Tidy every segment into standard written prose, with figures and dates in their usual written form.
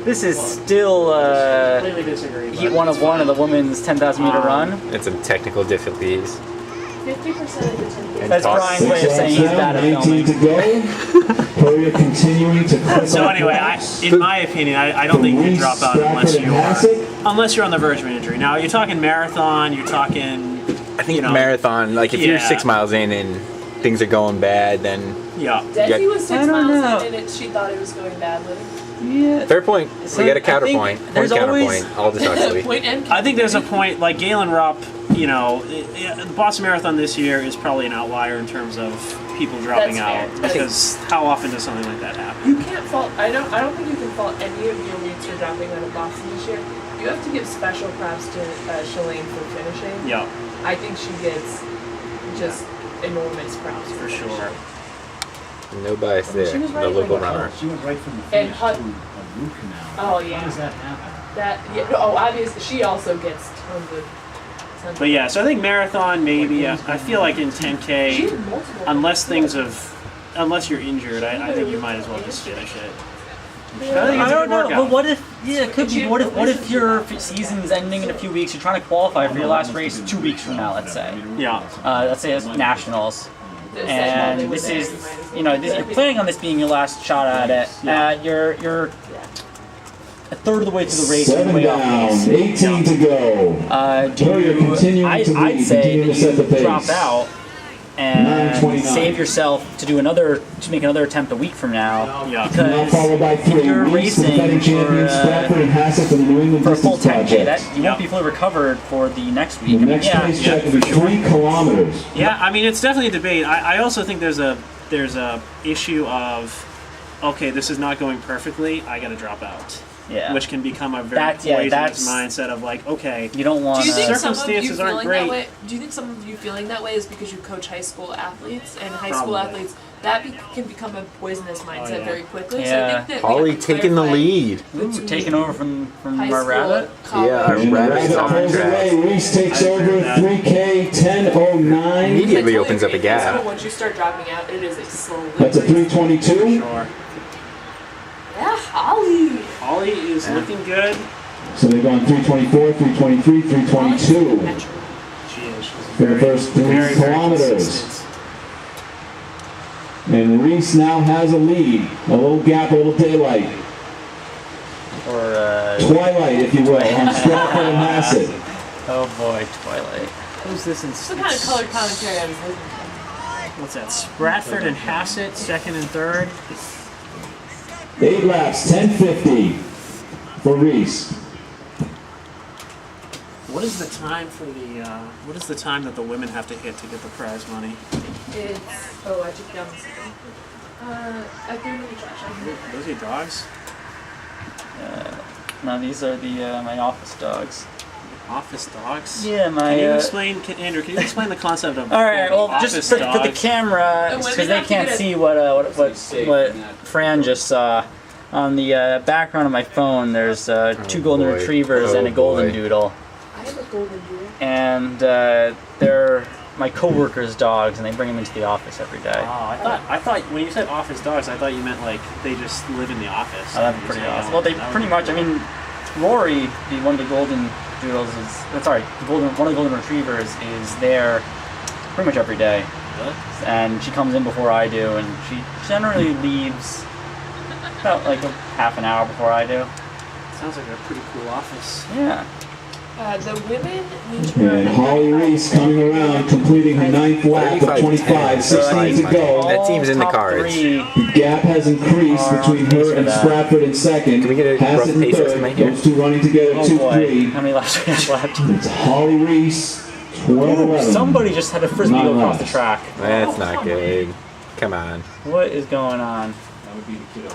This is still one of the women's 10,000 meter run. And some technical difficulties. 50% of the 10K. That's Brian's way of saying he's bad at 19 filming. to go. Poirier continuing to clip So up anyway, in my opinion, I don't think you drop out unless you're on the verge of an injury. Now, you're talking marathon, you're talking... I think marathon, like if you're 6 miles in and things are going bad, then... Yeah. Desi was 6 miles in and she thought it was going badly. Yeah. Fair point. We got a counterpoint. One counterpoint. All decisively. I think there's a point, like Galen Rupp, the Boston Marathon this year is probably an outlier in terms of people dropping out. Because how often does something like that happen? You can't fault, I don't think you can fault any of your weeks for dropping out of Boston this year. You have to give special props to Shalane for finishing. Yeah. I think she gets just enormous props for sure. No bias there. The local runner. She went right from the finish to a root canal. Oh yeah. How does that happen? Obviously she also gets tons of. But yeah, so I think marathon maybe. I feel like in 10K, unless you're injured, I think you might as well just finish it. I don't know, but what if, it could be, what if your season's ending in a few weeks, you're trying to qualify for your last race 2 weeks from now, let's say. Yeah. Let's say it's nationals. And this is, you're planning on this being your last shot at it. You're a third of the way through the race. 7 down, 18 to go. I'd say that you drop out and save yourself to make another attempt a week from now. Yeah. Because followed by if you're racing for a full 10K, you won't be fully recovered for the next week. The next race check will be 3 kilometers. Yeah, I mean it's definitely a debate. I also think there's a issue of, okay, this is not going perfectly, I got to drop out. Yeah. Which can become a very poisonous mindset of like, okay, you don't want. Do you think circumstances aren't great. Do you think some of you feeling that way is because you coach high school athletes and high school athletes can become a poisonous mindset very quickly? Yeah. So I think that Holly taking the lead. Ooh, taking over from our rabbit. Yeah, our rabbit's on track. Reese takes over 3K 10:09. Immediately opens up a gap. Once you start dropping out, it is a slow. That's a 3:22. Sure. Yeah, Holly. Holly is looking good. So they've gone 3:24, 3:23, 3:22 She is. for the first 3 kilometers. And Reese now has a lead. A little gap, a little daylight. Or Twilight, if you will, on Stratford and Hassett. Oh boy, Twilight. Who's this? It's the kind of color commentary I was looking for. What's that? Spratford and Hassett, second and third. 8 laps, 10:50 for Reese. What is the time for the? What is the time that the women have to hit to get the prize money? It's I took down the second. I threw in the trash. Those are your dogs. No, these are my office dogs. Office dogs. Yeah, Can you explain, Andrew? Can you explain the concept of? All right, well, office just for the camera, because they can't see what Fran just saw. On the background of my phone, there's 2 golden retrievers and a golden doodle. I have a golden doodle. And they're my coworkers' dogs, and they bring them into the office every day. Oh, I thought when you said office dogs, I thought you meant like they just live in the office. Oh, that'd be pretty awesome. Well, they pretty much. I mean, Rory, one of the golden doodles one of the golden retrievers is there pretty much every day. Really? And she comes in before I do, and she generally leaves about like a half an hour before I do. Sounds like a pretty cool office. Yeah. The women need to And Holly Reese coming around, completing her 9th lap of 25, 16 to go. That team's in the cards. The gap has increased between her and Stratford in second. Can we get a Hassett rough in pace third. estimate here? Those 2 running together, Oh 2-3. boy, how many laps do we have left? It's Holly Reese, 12-11. Somebody just had a frisbee go across the track. That's not good. Come on. What is going on? That would be the kiddos.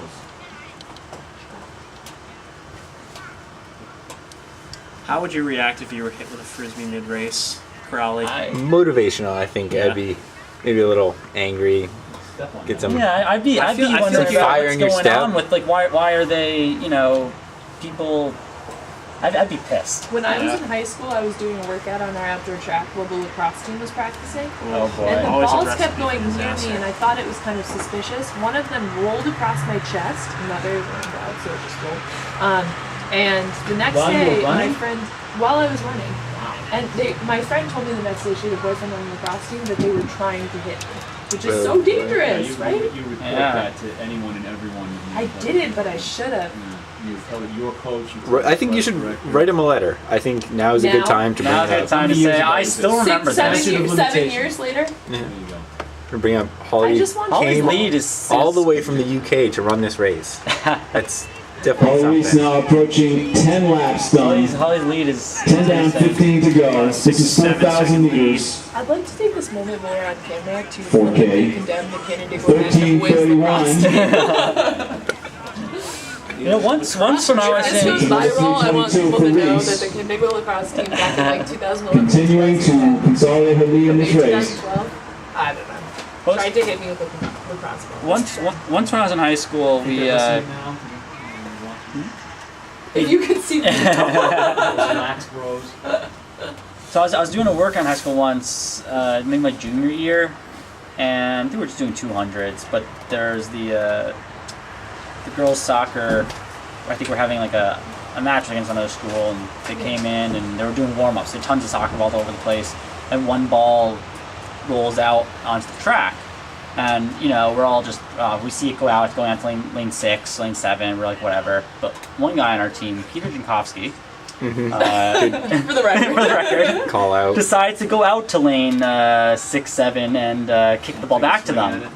How would you react if you were hit with a frisbee mid-race, Crowley? Motivational, I think. I'd be maybe a little angry. Get some. Yeah, I'd be wondering fire about in your what's going step. on with why are they people I'd be pissed. When I was in high school, I was doing a workout on our outdoor track while the lacrosse team was practicing. Oh boy. And the Always balls aggressive kept going near disaster. me, and I thought it was kind of suspicious. One of them rolled across my chest. I'm not very running proud, so it just rolled. And the next While you were day, my running? friend, while I was running, and my friend told me the next day she had a boyfriend on the lacrosse team that they were trying to hit me, which is so dangerous, you, right? You report Yeah. that to anyone and everyone. I didn't, but I should have. You tell your coach. You tell I think you should director. write him a letter. I think now is a good Now? time to bring Now's a good up time to Years say ago, I was still this? remember that. Statute of 7 limitation. years later, There you go. to bring up Holly. I just want Holly's came lead is all the way from the UK to run this race. That's definitely Holly Reese something. now approaching 10 laps done. Holly's lead is 10 down, 15 to go. This is 4,000 meters. I'd like to take this moment while we're on camera to 4K. publicly condemn the Kennedy Coalition with lacrosse. 13:31. You know, once when I was This goes in, viral. I want people to know that Reese. the Kennedy lacrosse team back in like 2011. Continuing to consolidate her lead in this Maybe race. 2012. I don't know. Tried to hit me with a lacrosse ball. once when I was in high school, we They're listening now. If you could see me. Max Bros. so I was doing a work on high school once, maybe my junior year, and I think we were just doing 200s. But there's the girls soccer. I think we're having like a match against another school, and they came in and they were doing warm ups. So tons of soccer balls all over the place, and one ball rolls out onto the track. And, you know, we're all just, we see it go out, it's going out to lane 6, lane 7, we're like, whatever. But one guy on our team, Peter Jankowski, For the record. for the record, Call out. decides to go out to lane 6, 7 and kick the ball back to them.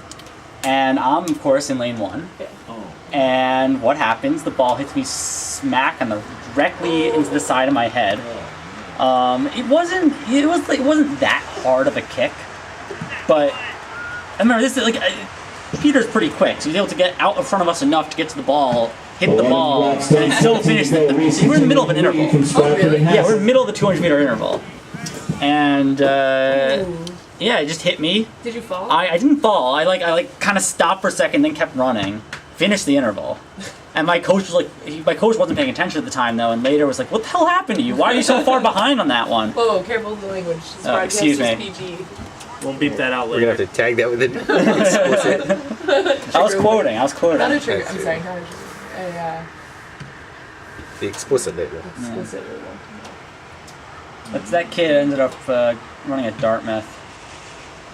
And I'm, of course, in lane 1. Oh. And what happens? The ball hits me smack directly into the side of my head. It wasn't that hard of a kick, but I remember this is like Peter's pretty quick, so he's able to get out in front of us enough to get to the ball, hit the ball, and still finish the we're in the middle of an interval. Oh, really? Yeah, we're in the middle of the 200-meter interval, and yeah, it just hit me. Did you fall? I didn't fall. I kind of stopped for a second, then kept running, finished the interval. And my coach was like, my coach wasn't paying attention at the time though, and later was like, "What the hell happened to you? Why are you so far behind on that one?" Whoa, careful with the language. This Oh, broadcast excuse is me. PG. We'll beep that out We're gonna later. have to tag that with it. Explicit. I was quoting. Not a trigger. I'm That's sorry, not a trigger. The explicit label. Explicit label. But that kid ended up running at Dartmouth,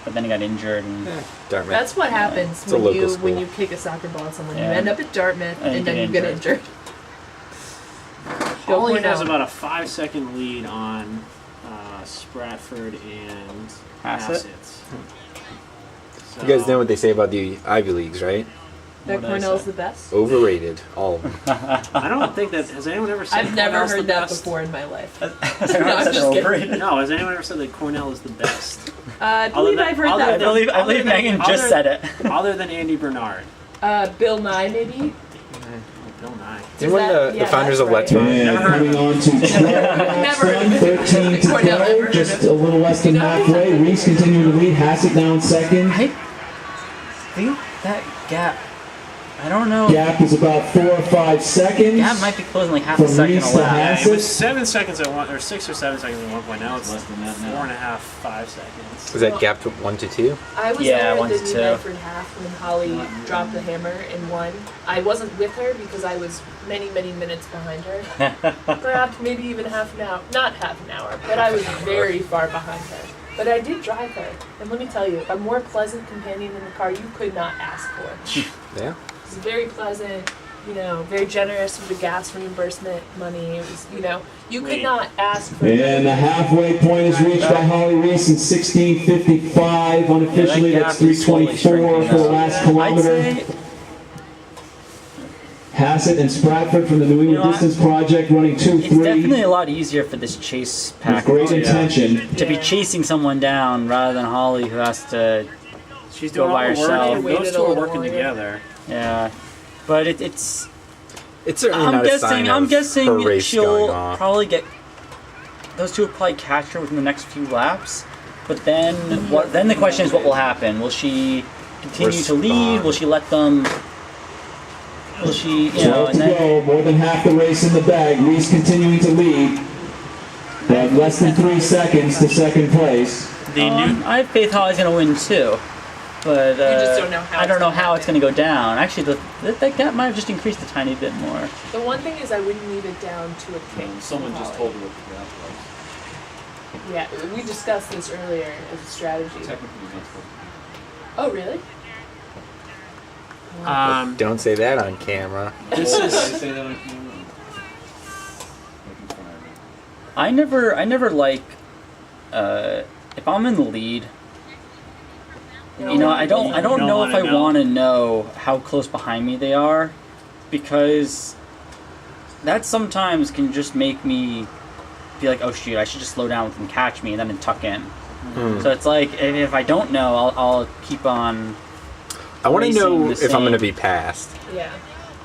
but then he got injured and Dartmouth. That's what happens It's a when local when school. you kick a soccer ball at someone. Yeah. You end up at Dartmouth And you and then get you get injured. injured. Holly point has out. about a 5-second lead on Stratford and Hassett? So, You guys know what they say about the Ivy Leagues, right? That What did I Cornell's say? the best. Overrated, all of them. I don't think that has anyone ever said I've never Cornell's heard the that best? before in my life. Has I'm everyone said just they're kidding. overrated? No, has anyone ever said that Cornell is the best? I believe I've heard other I that. than- believe other than- Megan just other- said it. Other than Andy Bernard. Bill Nye, maybe. Bill Nye. They're one of the Yeah, founders that's of Let's right. Run. And Never heard coming on to 12 laps Never heard done, of it. 13 to Cornell, never go, heard just of it. a little less than halfway. Reese continuing to lead, Hassett now in second. I think that gap, I don't know. Gap is about 4 or 5 seconds. Gap might be closing like half a From second Reese a to lap. Yeah, it Hassett. was 7 seconds at one, or 6 or 7 seconds at one point. Now it's Less than that now. 4.5, 5 seconds. Was that gap to 1 to 2? I was Yeah, there one at to the New two. Bedford half when Holly dropped the hammer and won. I wasn't with her because I was many, many minutes behind her. Perhaps maybe even half an hour. Not half an hour, but I was very far behind her. But I did drive her. And let me tell you, a more pleasant companion in the car you could not ask for. Yeah. It was very pleasant, you know, very generous with the gas reimbursement money. It was, you know, you could Wait. not ask for And the halfway point is reached by Holly Reese in 16:55. Unofficially, Yeah, that that's gap is slowly 3:24 for the shrinking last I'd kilometer. say Hassett and Stratford from the New England You know what? Distance Project running it's definitely 2-3 a lot easier for this chase with pack great intention. to be chasing someone down rather than Holly who has to, She's Go doing by all the work. herself. and Waited Those a two are little working longer. together. yeah. But it's. It's certainly I'm not a sign guessing. I'm of her guessing race going she'll off. probably get. Those two will probably catch her within the next few laps. But then, what? Then the question is, what will happen? Will she continue to lead? Respond. Will she let them Will she, you know, 12 and to then go, more than half the race in the bag. Reese continuing to lead. But less than 3 seconds to second place. The new I have faith Holly's gonna win too, but just don't know how I don't it's know gonna how it's happen. gonna go down. Actually, that gap might have just increased a tiny bit more. The one thing is I wouldn't leave it down to a kick. Someone just Holly. told her what the gap was. Yeah, we discussed this earlier as a strategy. Technically, you're not supposed to. Oh, really? Don't say that on camera. this Did is they say that on camera? Looking for it. I never like if I'm in the lead. You know, I don't You don't know if wanna I know. want to know how close behind me they are, because that sometimes can just make me be like, oh shoot, I should just slow down with them, catch me, and then tuck in. Hmm. So it's like if I don't know, I'll keep on. I want to racing know the if I'm going to same. be passed. Yeah.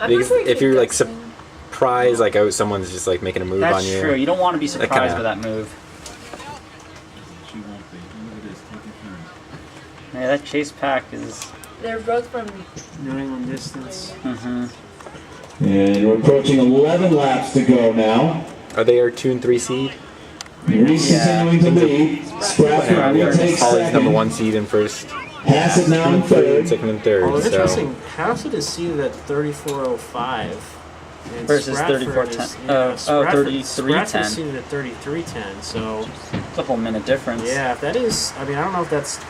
I'm Because not very if good you're like guessing. surprised, like oh, someone's just like making a move That's on you. true. You don't want to be That surprised kinda- by that move. She won't be. Look at this, taking turns. Yeah, that chase pack is. They're both from. New England distance. Mm-hmm. And we're approaching 11 laps to go now. Are they our 2 and 3 seed? Reese Yeah. continuing to lead. Stratford retakes Holly's number second. 1 seed in first. Hassett now in third. Second and third. Oh, it's so interesting. Hassett is seated at 34.05. And Versus Stratford 34.10. is- Oh, Stratford- 33.10. Stratford's seated at 33.10. So, It's a whole minute difference. yeah, if that is, I mean, I don't know if that's,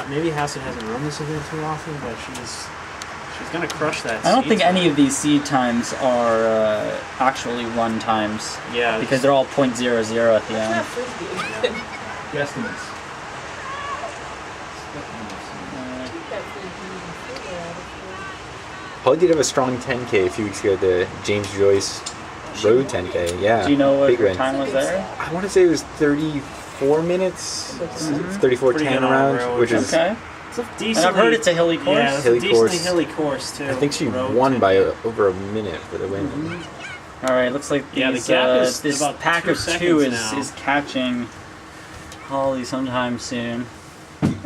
maybe Hassett hasn't run this event too often, but she's gonna crush that. I don't seed think time. any of these seed times are actually run times, Yeah, because they're all .00 at the That's not end. frisbee. Guesstimates. Holly did have a strong 10K a few weeks ago. The James Joyce Road 10K. Yeah. Do you know what big her win. time was there? I want to say it was 34 minutes. Mhm. 34:10 Pretty good on around, road. which is. Okay. it's a And decently, I've heard it's a hilly course. Yeah, it's Hilly a decently course. hilly course too. I think she Road won by 10K. over a minute for the win. All right, looks like Yeah, the these, gap is this about pack 2 of 2 seconds now. is catching Holly sometime soon.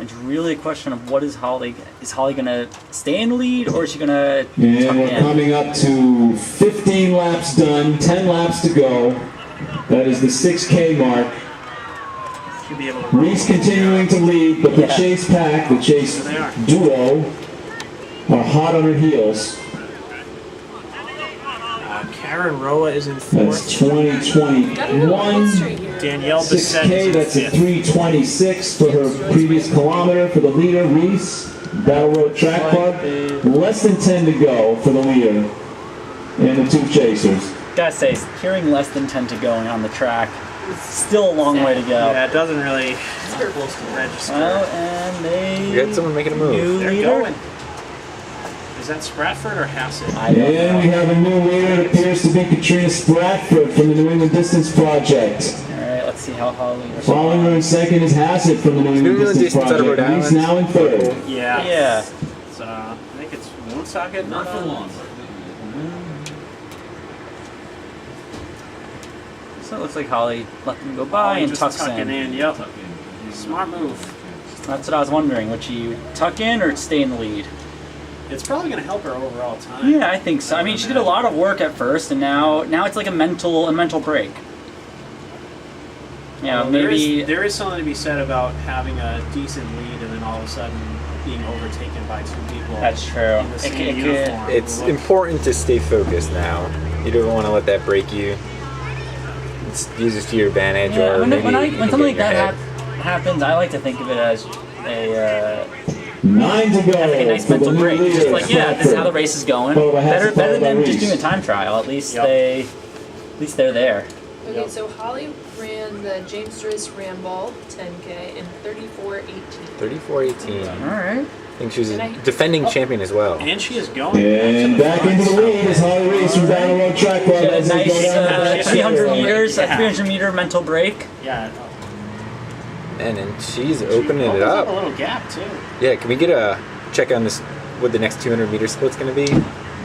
It's really a question of what is Holly gonna stay in the lead, or is she gonna tuck And we're in? coming up to 15 laps done, 10 laps to go. That is the 6K mark. Should be able to Reese continuing to lead, but the Yeah. Chase pack, the Chase There they are. duo, are hot on her heels. Karen Roa is in That's 4th. 2021. Danielle Bissett 6K, is that's in a 5th. 3:26 for her previous kilometer for the leader, Reese. Battle Road Track Club. Less than 10 to go for the leader and the 2 chasers. Gotta say, hearing less than 10 to go on the track, still a long way to go. Yeah, it doesn't really register. Well, and they You got someone making a move. new They're leader. going. Is that Stratford or Hassett? I don't And know. we have a new leader. It appears to be Katrina Stratford from the New England Distance Project. All right, let's see how Holly responds. Following her in second is Hassett from the New England England Distance Distance out of Project. Rhode Reese Island. now in third. Yeah. Yeah. It's, I think it's Woonsocket. Not for long. So it looks like Holly let them go by and just tucks tucking in. Yep. Tuck in. Smart move. That's what I was wondering. Would she tuck in or stay in the lead? It's probably going to help her overall time. Yeah, I think so. I mean, she did a lot of work at first, and now it's like a mental break. Yeah, Although maybe. there is something to be said about having a decent lead and then all of a sudden being overtaken by 2 people. That's true. In the It same could- uniform. It's Look, important to stay focused now. You don't want to let that break you. Use this to your advantage, Yeah, or when, maybe when, I, you when can something like get in your that head. happens, I like to think of it as a 9 to go. like a nice for the mental new break. leader, Just like, yeah, this is how the Stratford. race is going. Followed by Hassett, Better followed by than just Reese. doing a time trial. At least Yep. they're there. Okay, Yep. so Holly ran the James Joyce Ramble 10K in 34:18. 34:18. All right. I think she was And a I- defending champion as well. And she is going And back into the lead is Holly Reese from Battle Road Track Club. She had a as they go nice down the back 300 straight. meters, a Yeah. 300 meter mental break. Yeah. And she's opening it Opens a up. little gap too. Yeah, can we get a check on this? What the next 200 meter split's going to be?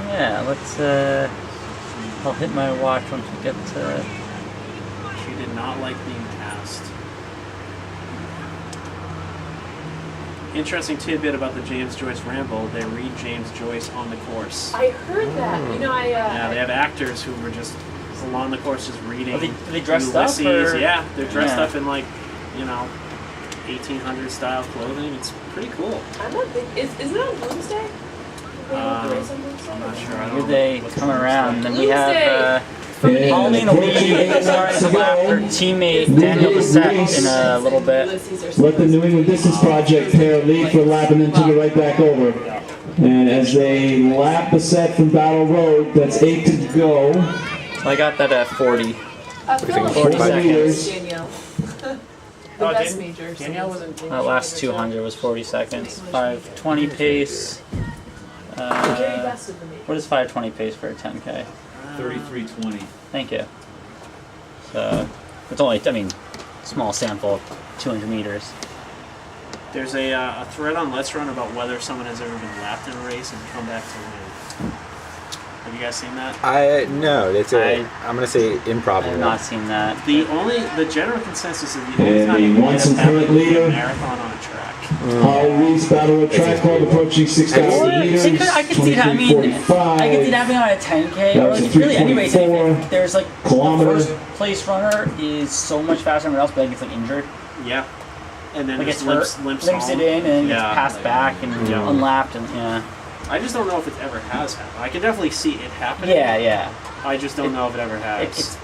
Yeah, let's. I'll hit my watch once we get to. She did not like being passed. interesting tidbit about the James Joyce Ramble, they read James Joyce on the course. I heard that. You know, Yeah, they have actors who were just along the course just reading. Are they dressed up, Ulysses. or- Yeah, they're dressed Yeah. up in like, 1800 style clothing. It's pretty cool. I'm not big. Is it on Bloomsday? They have the race on Bloomsday? I'm not sure. I don't Here know they what come the around, and then we have And Holly in the approaching 8 lead, laps starting to to lap her go. teammate Daniel Bissett in a little bit. Let the New England Distance Project pair lead for a lap and then turn it right back over. And as they lap the set from Battle Road, that's 8 to go. I got that at 40. Philip 40 was seconds. Danielle. The best didn't- major. Danielle wasn't. That last 200 was 40 seconds. 5:20 pace. Very best of the major. What is 5:20 pace for a 10K? 33:20. Thank you. So it's only, small sample, 200 meters. There's a thread on Let's Run about whether someone has ever been lapped in a race and come back to win. Have you guys seen that? No, I'm gonna say I have improbable. not seen that. The general consensus is the only And time the you can once have and current happened would be leader. a marathon on a track. Holly Reese, Battle Road Track Club approaching 6,000 meters. I could see that. I could see it 23:45. happening on a 10K, That or was like a really any race. If 3:24 there's like kilometer. the first place runner is so much faster than everyone else, but like it's like injured, Yeah. And then like just it's hurt, limps limps home. it in, and then gets Yeah. passed back and unlapped, and yeah, I just don't know if it ever has happened. I can definitely see it happening. yeah. I just don't know if it ever has.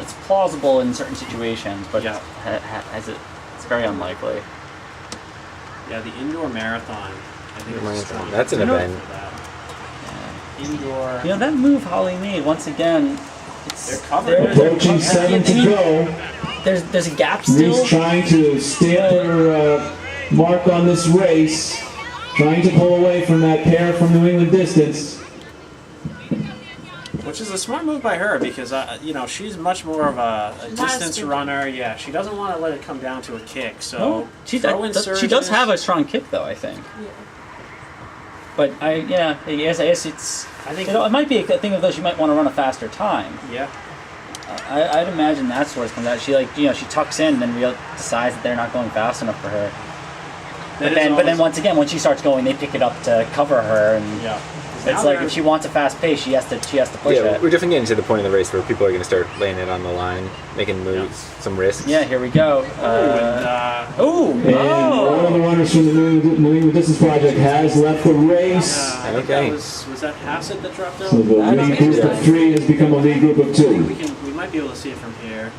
It's plausible in certain situations, but Yeah. it's very unlikely. Yeah, the indoor marathon. I think is a strong. That's an You know- event. for that. Indoor. You know, that move Holly made, once again, They're covered. Approaching 7 to go. There's a gap still. Reese trying to stamp her mark on this race. Trying to pull away from that pair from New England Distance. Which is a smart move by her because she's much more of a distance sprint. runner. Yeah, she doesn't want to let it come down to a kick. So No, she throw in does surges. have a strong kick, though, I think. Yeah. But I guess it's. I think. It might be a thing of though she might want to run a faster time. Yeah. I'd imagine that's where it comes out. She she tucks in, and then decides that they're not going fast enough for her. But then once again, when she starts going, they pick it up to cover her, and Yeah. it's like if she wants a fast pace, she has to push Yeah, it. we're definitely getting to the point of the race where people are gonna start laying it on the line, making moves, some risks. Yeah, here we go. And one of the runners from the New England Distance Project has left the race. I think Okay. that was that Hassett that dropped out? So the lead group of 3 has become a lead group of 2. We might be able to see it from here.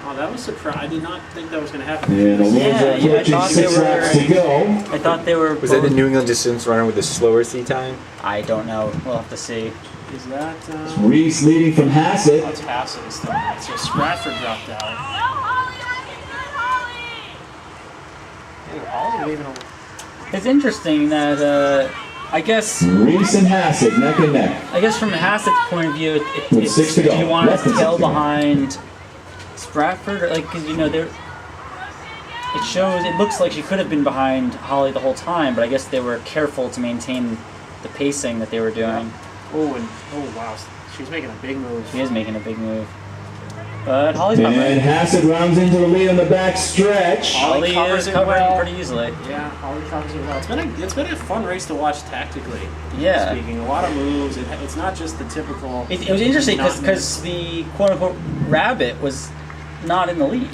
Oh, that was surprising. I did not think that was going to happen. And the leaders Yeah, are I approaching thought 6 they were- laps to go. I thought they were. Was that the New England distance runner with the slower C time? I don't know. We'll have to see. Is that? Reese leading from Hassett. Let's pass it. Still not. So Stratford dropped out. Holly leaving a It's interesting that I guess Reese and Hassett neck and neck. from Hassett's point of view, With 6 to go. do you want Less to than tail 6 to go. behind Stratford, or because they're. It looks like she could have been behind Holly the whole time, but I guess they were careful to maintain the pacing that they were doing. oh wow, she's making a big move. She is making a big move. But Holly's And covering. Hassett rounds into the lead on the back stretch. Holly covers is it covering well. pretty easily. Yeah, Holly covers it well. It's been a fun race to watch tactically. Yeah. Speaking, a lot of moves. It's not just the typical. It was interesting because monotonous- the quote-unquote rabbit was not in the lead.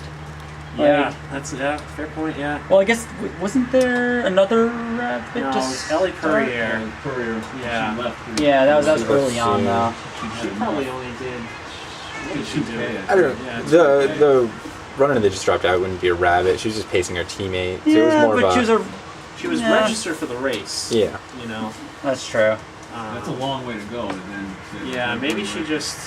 Yeah, that's fair point. Yeah. Well, I guess wasn't there another rabbit? No, it just was Ellie Purrier. Courier. Yeah. She left. Yeah, that was early on though. She probably only did. What did she do? I don't know. Yeah, it's The runner that just dropped out wouldn't be a rabbit. She was just pacing her teammate. So it was more but of she was a. She was Yeah. registered for the race. yeah. You know. That's true. That's a long way to go. And then Yeah, maybe she just.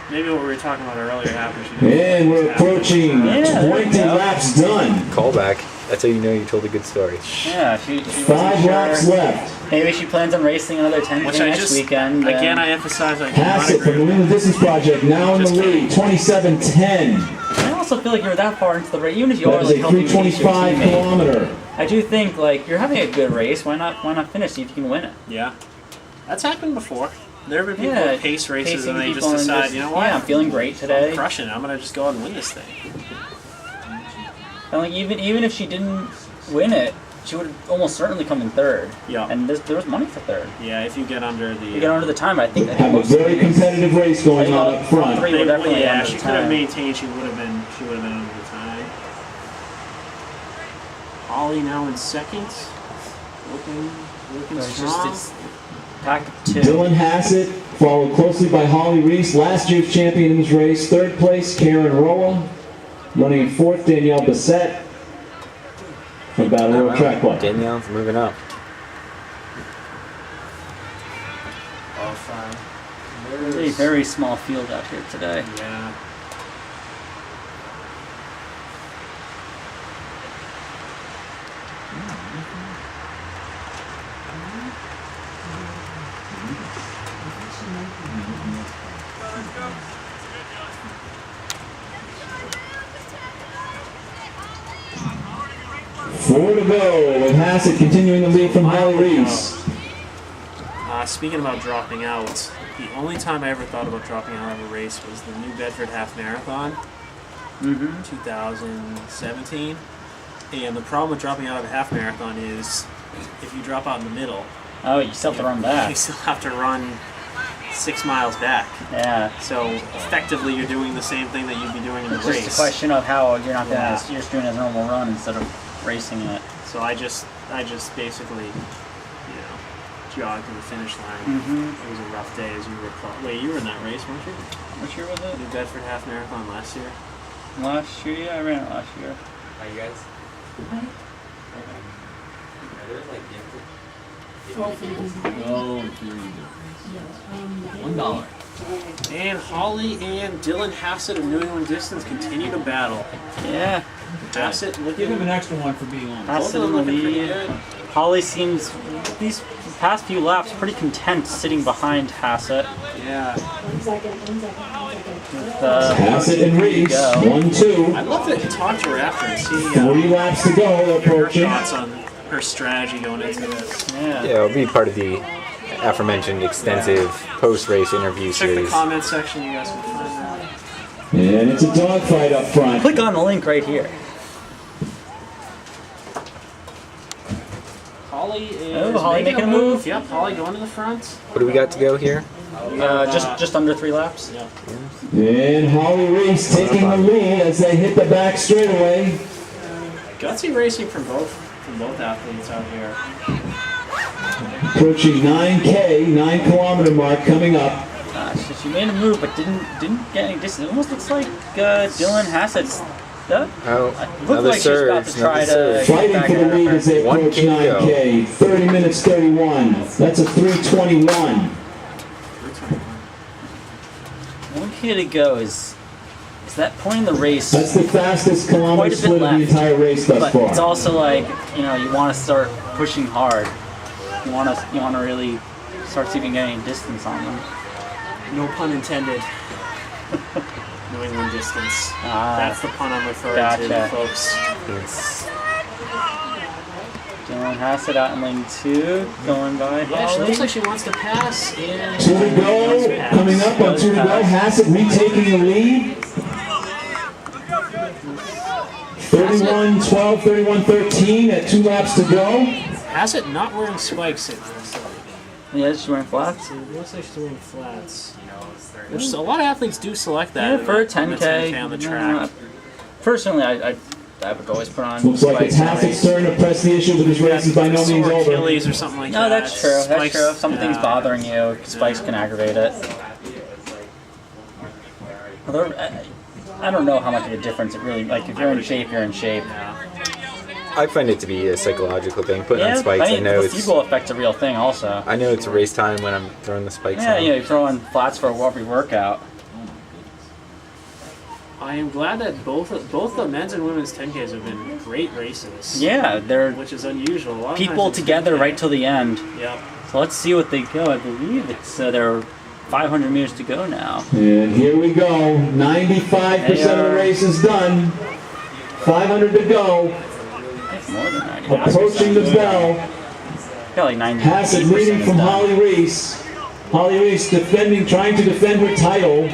Maybe what we were talking about earlier happened. She didn't And we're approaching Yeah, there we 20 go. laps done. Callback. That's how you know you told a good story. Yeah, she 5 wasn't laps sure. left. Maybe she plans on racing another 10K Which I next just weekend. again I emphasize I do not Hassett agree from the with New England Distance Project now in the Just lead, 27:10. I also feel like you're that far into the race, even if you That are is like a helping pace your 3:25 teammate. kilometer. I do think like you're having a good race. Why not finish? See if you can win it. Yeah, that's happened before. There have been people Yeah, who pace races pacing and they just people and decide, you know what? Yeah, I'm feeling great today. I'm crushing it. I'm gonna just go out and win this thing. And like even if she didn't win it, she would almost certainly come in third. Yeah. And there was money for third. Yeah, if you get under the... You get under the time, I think. Have a very competitive race going on up front. Three were definitely yeah, under she the could have time. maintained. She would have been under the time. Holly now in second. Looking It's strong. just pack of two. Dylan Hassett, followed closely by Holly Reese, last year's champion in this race. Third place, Karen Rowell. Running in fourth, Danielle Bissett from Battle Road Track Club. Danielle's moving up. Oh, fine. It's a very small field out here today. Yeah. Four to go, with Hassett continuing the lead from Holly Reese. Speaking about dropping out, the only time I ever thought about dropping out of a race was the New Bedford Half Marathon, 2017. And the problem with dropping out of a half marathon is if you drop out in the middle, Oh, you still have to run back. you still have to run 6 miles back. Yeah. So effectively, you're doing the same thing that you'd be doing in the It's race. just a question of how you're not going Yeah. you're just doing it as a normal run instead of racing it. So I just basically, jogged to the finish line. It was a rough day, as you recall. Wait, you were in that race, weren't you? Which year was it? New Bedford Half Marathon last year. Last year, yeah, I ran it last year. Are you guys? Oh, $1. And Holly and Dylan Hassett of New England Distance continue to battle. Yeah. Hassett Give looking, him an extra one for being on. both Hassett of them in the looking pretty lead. good. Holly seems, these past few laps, pretty content sitting behind Hassett. Yeah. Hassett and Reese, 1-2. I'd love to talk to her after and see 3 laps to go, her approaching. thoughts on her strategy going into this. Yeah. Yeah, it'll be part of the aforementioned extensive post-race interview Check the series. comment section, you guys can find that. And it's a dogfight up front. Click on the link right here. Holly is Oh, Holly making a move. Yep, Holly going to the front. What do we got to go here? Just under 3 laps. Yep. And Holly Reese taking the lead as they hit the back straightaway. Gutsy racing from both athletes out here. Approaching 9K, 9-kilometer mark coming up. She made a move, but didn't get any distance. It almost looks like Dylan Hassett's. Oh, Looked another like she was about surge. to try Another to surge. get Fighting back for the at lead her. as they 1K approach to go. 9K. 30 minutes 31. That's a 3:21. 1K to go is that point in the race. That's the fastest kilometer Quite a bit split of the left. entire race thus But far. it's also like, you want to start pushing hard. You want to really start see if you can get any distance on them. No pun intended. New England Distance. That's the pun I'm referring to, Gotcha. folks. Dylan Hassett out in lane 2, going by Yeah, she Holly. looks like she wants to pass. And 2 to go. Coming up on 2 to go. Hassett retaking the lead. 31-12, 31-13 at 2 laps to go. Hassett not wearing spikes in this. Yeah, she's wearing flats. It looks like she's wearing flats. Which a lot of athletes do select that. Yeah, for a on the 10K. on the track. Personally, I would always put on Looks like it's spikes in a Hassett's race. turn to press the issue, but this race is by no means Sore over. Achilles or something like No, that. that's true. That's Spikes- true. If something's yeah. bothering you, spikes can aggravate it. Although, I don't know how much of a difference it really, like, if you're in shape, you're in shape. I find it to be a psychological thing. Putting on spikes, I mean, I know the it's. placebo effect's a real thing also. I know it's a race time when I'm throwing the spikes Yeah, on. you throw on flats for every workout. I am glad that both the men's and women's 10Ks have been great races. Yeah, they're Which is unusual. A lot of people times it's together 10K. right till the end. Yep. So let's see what they go. I believe it's there are 500 meters to go now. And here we go. 95% of the race is done. 500 to go. It's more than 90. Approaching the bell. Got like 90. Hassett leading from Holly Reese. Holly Reese trying to defend her title.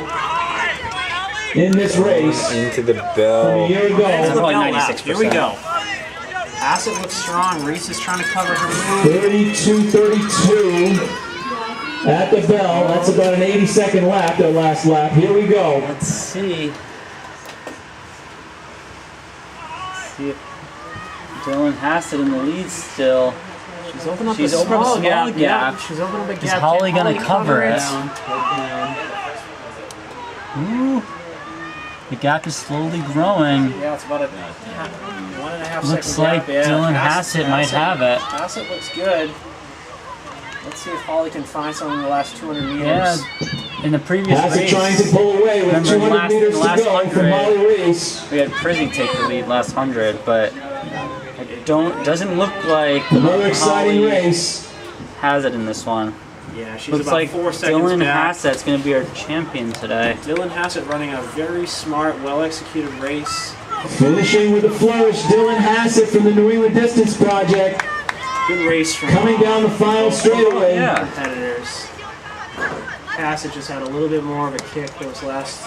in this race Into the from a bell. year Into the ago. Probably bell lap. 96%. Here we go. Hassett looks strong. Reese is trying to cover her move. 32-32 at the bell. That's about an 80-second lap, their last lap. Here we go. Let's see. See if Dylan Hassett in the lead still. She's opened up She's a opened up small a gap. small gap. She's opened up a Is gap. Holly Can gonna cover it? down? Ooh. The gap is slowly growing. Yeah, it's about a 1.5 Looks second like gap. Yeah, Dylan Hassett might have it. Hassett looks good. Let's see if Holly can find something in the last 200 meters. Yeah, in the previous Hassett race, trying to pull away with Remember 200 meters to last go from 100. Holly Reese. we had Prizzy take the lead last 100, but it doesn't look like Another exciting Holly race. has it in this one. Yeah, she's Looks about like 4 seconds Dylan back. Hassett's going to be our champion today. Dylan Hassett running a very smart, well-executed race. Finishing with a flourish, Dylan Hassett from the New England Distance Project. Good race from Coming down the final straightaway. Yeah. competitors. Hassett just had a little bit more of a kick those last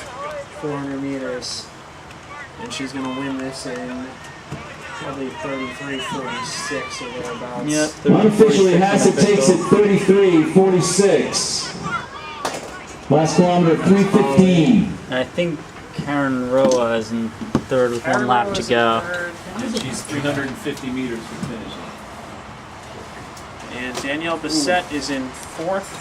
400 meters. And she's going to win this in probably 33:46 or thereabouts. Yep. Unofficially, Hassett takes it 33:46. Last kilometer, 3:15. And I think Karen Roa is in third with one lap to go. And she's 350 meters from finishing. And Danielle Bissett is in fourth.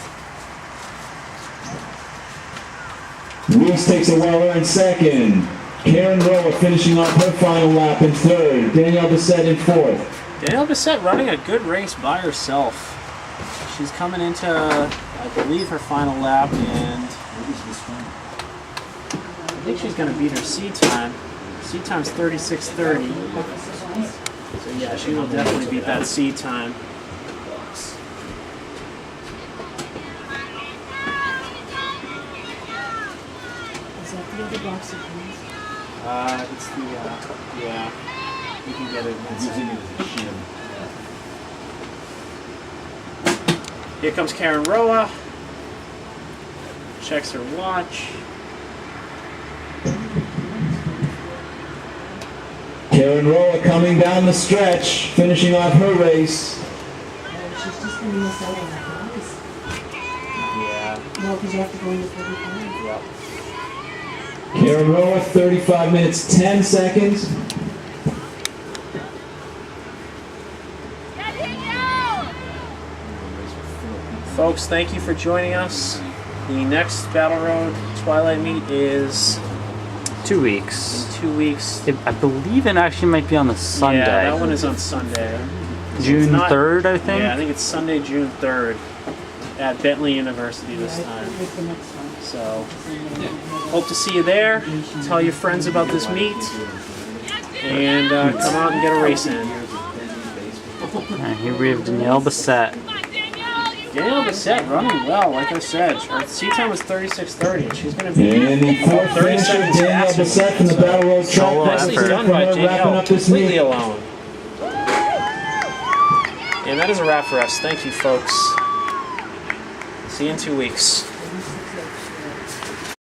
Reese takes a well-earned second. Karen Roa finishing off her final lap in third. Danielle Bissett in fourth. Danielle Bissett running a good race by herself. She's coming into, I believe, her final lap, and I think she's going to beat her seed time. Seed time's 36:30. So yeah, she will definitely beat that seed time. Is that the other box of these? It's the, yeah, you can get it. Using it as a shim. Here comes Karen Roa. Checks her watch. Karen Roa coming down the stretch, finishing off her race. She's just going to miss out on that prize. Yeah. No, because you have to go into 45. Yep. Karen Roa, 35 minutes, 10 seconds. Folks, thank you for joining us. The next Battle Road Twilight meet is 2 weeks. in 2 weeks. I believe it actually might be on the Sunday. Yeah, that one is on Sunday. June not- 3rd, I think. Yeah, I think it's Sunday, June 3rd at Bentley University this time. Pick the next one. So, hope to see you there. Tell your friends about this meet. And come out and get a race in. And here we have Danielle Bissett. Danielle Bissett running well, like I said. Her seat time was 36:30, and she's going to be And the fourth 30 finisher, seconds Danielle faster. Bissett from the Battle Road track. Solo Nicely effort. done by Wrapping Danielle, up this completely meet. alone. And that is a wrap for us. Thank you, folks. See you in 2 weeks.